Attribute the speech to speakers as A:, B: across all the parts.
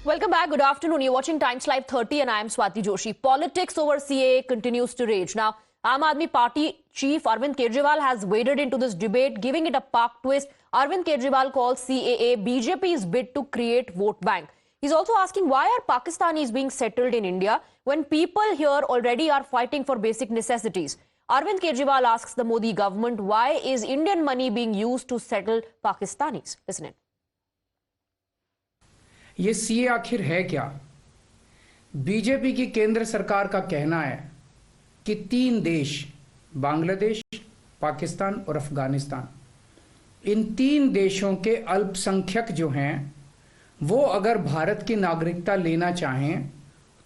A: Welcome back. Good afternoon. You're watching Times Live 30 and I am Swati Joshi. Politics over CAA continues to rage. Now, Aam Aadmi Party chief Arvind Kejriwal has waded into this debate, giving it a Pak twist. Arvind Kejriwal calls CAA BJP's bid to create vote bank. He's also asking why are Pakistanis being settled in India when people here already are fighting for basic necessities. Arvind Kejriwal asks the Modi government why is Indian money being used to settle Pakistanis. Listen in.
B: ये CA आखिर है क्या? BJP की केंद्र सरकार का कहना है कि 3 देश बांग्लादेश, पाकिस्तान और अफगानिस्तान, इन 3 देशों के अल्पसंख्यक जो हैं वो अगर भारत की नागरिकता लेना चाहें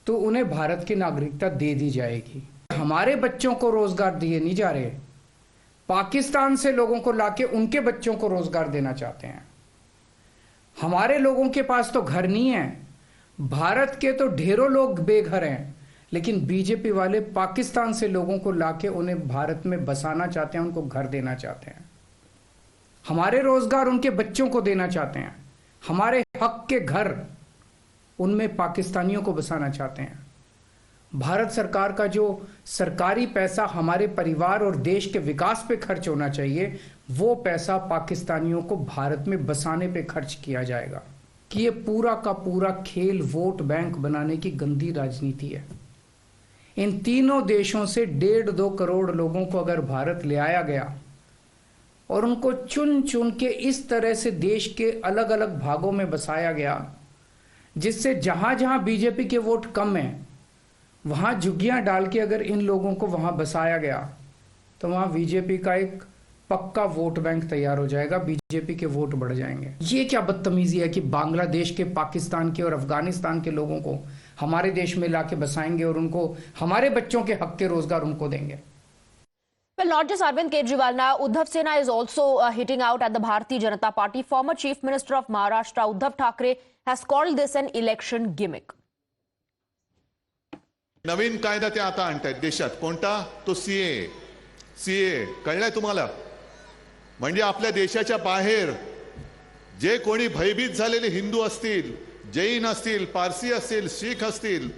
B: तो उन्हें भारत की नागरिकता दे दी जाएगी। हमारे बच्चों को रोजगार दिए नहीं जा रहे, पाकिस्तान से लोगों को लाके उनके बच्चों को रोजगार देना चाहते हैं। हमारे लोगों के पास तो घर नहीं है, भारत के तो ढेरों लोग बेघर हैं, लेकिन बीजेपी वाले पाकिस्तान से लोगों को लाके उन्हें भारत में बसाना चाहते हैं, उनको घर देना चाहते हैं। हमारे रोजगार उनके बच्चों को देना चाहते हैं, हमारे हक के घर उनमें पाकिस्तानियों को बसाना चाहते हैं। भारत सरकार का जो सरकारी पैसा हमारे परिवार और देश के विकास पे खर्च होना चाहिए, वो पैसा पाकिस्तानियों को भारत में बसाने पे खर्च किया जाएगा। कि ये पूरा का पूरा खेल वोट बैंक बनाने की गंदी राजनीति है। इन तीनों देशों से 1.5-2 करोड़ लोगों को अगर भारत ले आया गया और उनको चुन चुन के इस तरह से देश के अलग अलग भागों में बसाया गया, जिससे जहां जहां बीजेपी के वोट कम हैं वहां झुग्गियां डाल के अगर इन लोगों को वहां बसाया गया तो वहां बीजेपी का एक पक्का वोट बैंक तैयार हो जाएगा, बीजेपी के वोट बढ़ जाएंगे। ये क्या बदतमीजी है कि बांग्लादेश के, पाकिस्तान के और अफगानिस्तान के लोगों को हमारे देश में लाके बसाएंगे और उनको हमारे बच्चों के हक के रोजगार उनको देंगे।
A: Well, not just Arvind Kejriwal. Now, Uddhav Sena is also hitting out at the Bharatiya Janata Party. Former Chief Minister of Maharashtra, Uddhav Thackeray, has called this an election gimmick.
C: नवीन कायदा ते आता आणतायत देशात. कोणता? तो सीए. कळलंय तुम्हाला? म्हणजे आपल्या देशाच्या बाहेर जे कोणी भयभीत झालेले हिंदू असतील, जैन असतील, पारसी असतील, शीख असतील,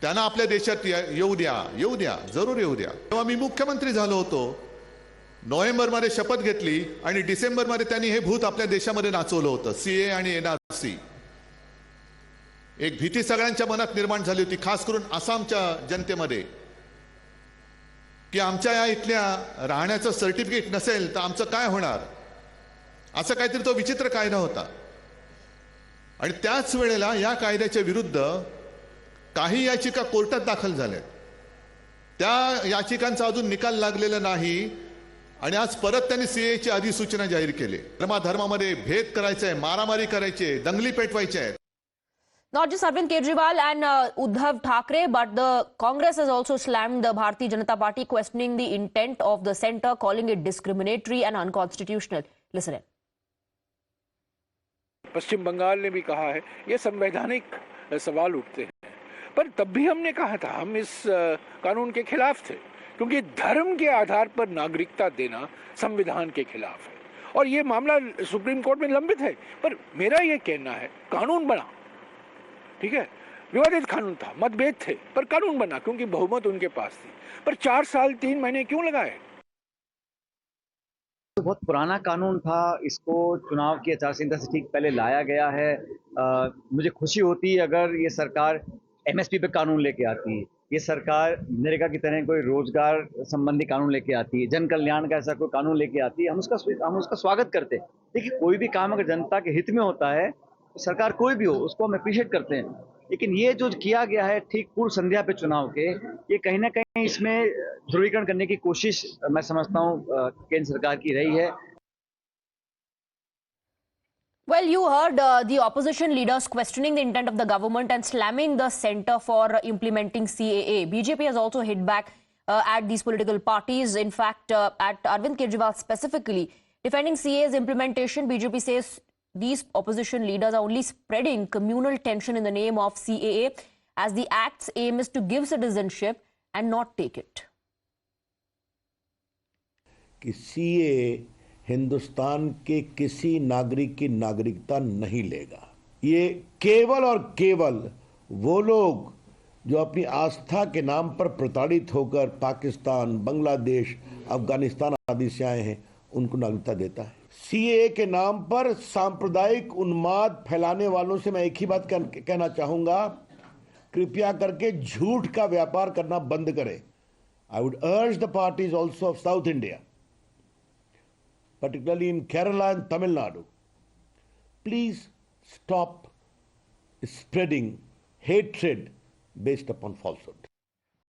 C: त्यांना आपल्या देशात येऊ द्या, जरूर येऊ द्या. तेव्हा मी मुख्यमंत्री झालो होतो, नोव्हेंबरमध्ये शपथ घेतली आणि डिसेंबरमध्ये त्यांनी हे भूत आपल्या देशामध्ये नाचवलं होतं, सीए आणि एनआरसी. एक भीती सगळ्यांच्या मनात निर्माण झाली होती, खास करून आसामच्या जनतेमध्ये, की आमच्या या इथल्या राहण्याचं सर्टिफिकेट नसेल तर आमचं काय होणार, असं काहीतरी तो विचित्र कायदा होता. आणि त्याच वेळेला या कायद्याच्या विरुद्ध काही याचिका कोर्टात दाखल झाल्या. त्या याचिकांचा अजून निकाल लागलेला नाही आणि आज परत त्यांनी सीएची अधिसूचना जाहीर केली. धर्मामध्ये भेद करायचे, मारामारी करायचे, दंगली पेटवायचे आहेत.
A: Not just Arvind Kejriwal and Uddhav Thackeray, but the Congress has also slammed the Bharatiya Janata Party, questioning the intent of the centre, calling it discriminatory and unconstitutional. Listen in.
D: पश्चिम बंगाल ने भी कहा है, ये संवैधानिक सवाल उठते हैं, पर तब भी हमने कहा था हम इस कानून के खिलाफ थे, क्योंकि धर्म के आधार पर नागरिकता देना संविधान के खिलाफ है और ये मामला सुप्रीम कोर्ट में लंबित है. पर मेरा ये कहना है, कानून बना, ठीक है, विवादित कानून था, मतभेद थे, पर कानून बना क्योंकि बहुमत उनके पास थी. पर 4 साल 3 महीने क्यों लगाए?
E: तो बहुत पुराना कानून था, इसको चुनाव की आचार संहिता से ठीक पहले लाया गया है. मुझे खुशी होती अगर ये सरकार एमएसपी पे कानून लेके आती है, ये सरकार नरेगा की तरह कोई रोजगार संबंधी कानून लेके आती है, जन कल्याण का ऐसा कोई कानून लेके आती है, हम उसका स्वागत करते हैं. देखिए, कोई भी काम अगर जनता के हित में होता है, सरकार कोई भी हो, उसको हम अप्रिशिएट करते हैं. लेकिन ये जो किया गया है ठीक पूर्व संध्या पे चुनाव के, ये कहीं ना कहीं इसमें ध्रुवीकरण करने की कोशिश मैं समझता हूँ केंद्र सरकार की रही है.
A: Well, you heard the opposition leaders questioning the intent of the government and slamming the centre for implementing CAA. BJP has also hit back at these political parties. In fact, at Arvind Kejriwal specifically, defending CAA's implementation, BJP says these opposition leaders are only spreading communal tension in the name of CAA, as the act's aim is to give citizenship and not take it.
F: कि CA Hindustan के किसी नागरिक की नागरिकता नहीं लेगा. ये केवल और केवल वो लोग जो अपनी आस्था के नाम पर प्रताड़ित होकर पाकिस्तान, बांग्लादेश, अफगानिस्तान आदि से आए हैं, उनको नागरिकता देता है। सीएए के नाम पर सांप्रदायिक उन्माद फैलाने वालों से मैं एक ही बात कहना चाहूंगा, कृपया करके झूठ का व्यापार करना बंद करें। आई वुड अर्ज the parties also of south India, particularly in Kerala and Tamil Nadu, please stop spreading hatred based upon falsehood.